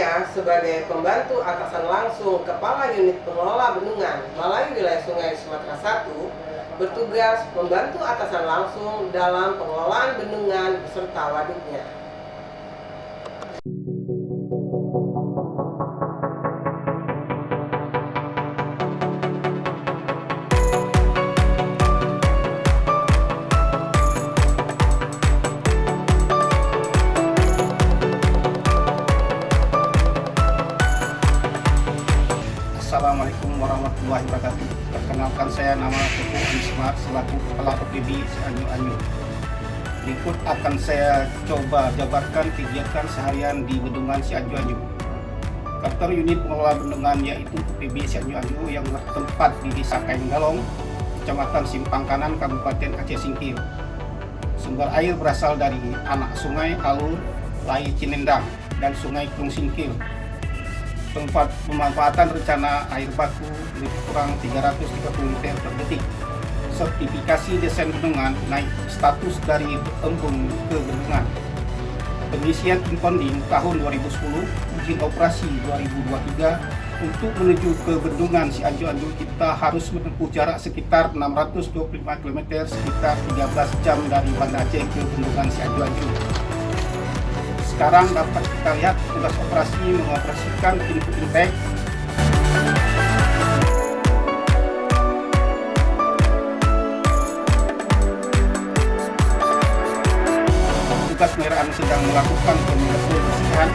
Selanjutnya, sebagai pembantu atasan langsung Kepala Unit Pengelola Bendungan Balai Wilayah Sungai Sumatera I, bertugas membantu atasan langsung dalam pengelolaan bendungan beserta waduknya. Assalamualaikum warahmatullahi wabarakatuh. Perkenalkan, saya nama Teguh Ismar selaku Kepala OPB Cianjur. Berikut akan saya coba jabarkan kegiatan seharian di Bendungan Cianjur. Kantor unit pengelola bendungan yaitu OPB Cianjur yang bertempat di Desa Kainggalong, Kecamatan Simpang Kanan, Kabupaten Aceh Singkil. Sumber air berasal dari anak sungai Alur, Lai Cinendang, dan Sungai Krung Singkil. Pemanfaatan rencana air baku lebih kurang 330 liter per detik. Sertifikasi desain bendungan naik status dari embung ke bendungan. Pengisian impounding tahun 2010, izin operasi 2023. Untuk menuju ke bendungan Cianjur kita harus menempuh jarak sekitar 625 km, sekitar 13 jam dari Banda Aceh ke bendungan Cianjur. Sekarang dapat kita lihat tugas operasi mengoperasikan pintu intake. Tugas pemeliharaan sedang melakukan pembersihan.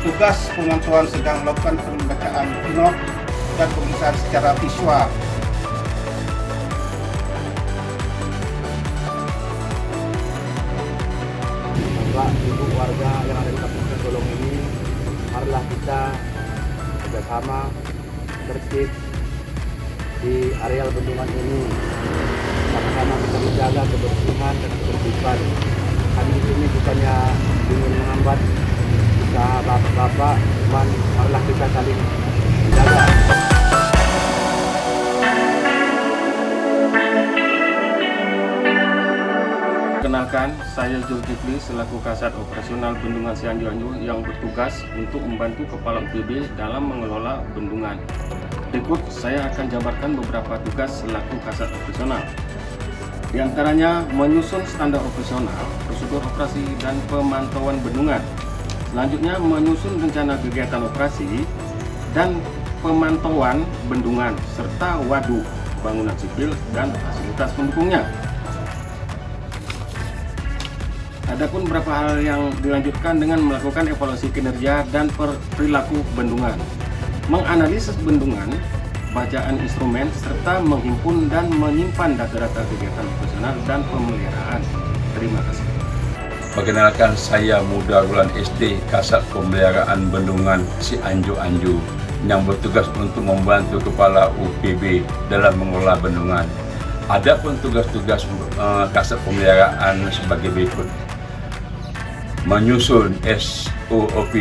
Tugas pemantauan sedang melakukan pembacaan not dan pemeriksaan secara visual. Bapak, Ibu warga yang ada di Kabupaten Golong ini, marilah kita bersama tertib di areal bendungan ini. Sama-sama kita menjaga kebersihan dan ketertiban. Kami di sini bukannya ingin menghambat usaha bapak-bapak, cuman marilah kita saling menjaga. Perkenalkan, saya Zulkifli selaku Kasat Operasional Bendungan Cianjur yang bertugas untuk membantu Kepala OPB dalam mengelola bendungan. Berikut saya akan jabarkan beberapa tugas selaku Kasat Operasional. Di antaranya menyusun standar operasional, prosedur operasi dan pemantauan bendungan. Selanjutnya menyusun rencana kegiatan operasi dan pemantauan bendungan serta waduk, bangunan sipil dan fasilitas pendukungnya. Adapun beberapa hal yang dilanjutkan dengan melakukan evaluasi kinerja dan perilaku bendungan, menganalisis bendungan, bacaan instrumen, serta menghimpun dan menyimpan data-data kegiatan operasional dan pemeliharaan. Terima kasih. Perkenalkan, saya Muda Gulan SD, Kasat Pemeliharaan Bendungan Cianjur yang bertugas untuk membantu Kepala OPB dalam mengelola bendungan. Adapun tugas-tugas Kasat Pemeliharaan sebagai berikut: menyusun SOP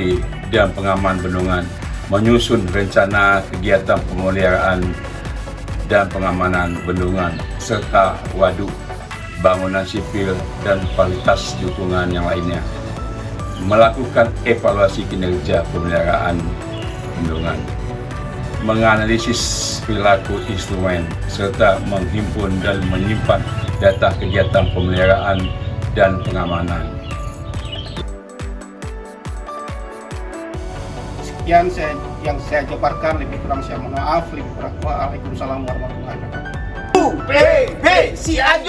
dan pengaman bendungan, menyusun rencana kegiatan pemeliharaan dan pengamanan bendungan serta waduk, bangunan sipil dan fasilitas dukungan yang lainnya, melakukan evaluasi kinerja pemeliharaan bendungan, menganalisis perilaku instrumen, serta menghimpun dan menyimpan data kegiatan pemeliharaan dan pengamanan. Sekian yang saya jabarkan, lebih kurang saya mohon maaf. Waalaikumsalam warahmatullahi wabarakatuh. UPB Cianjur.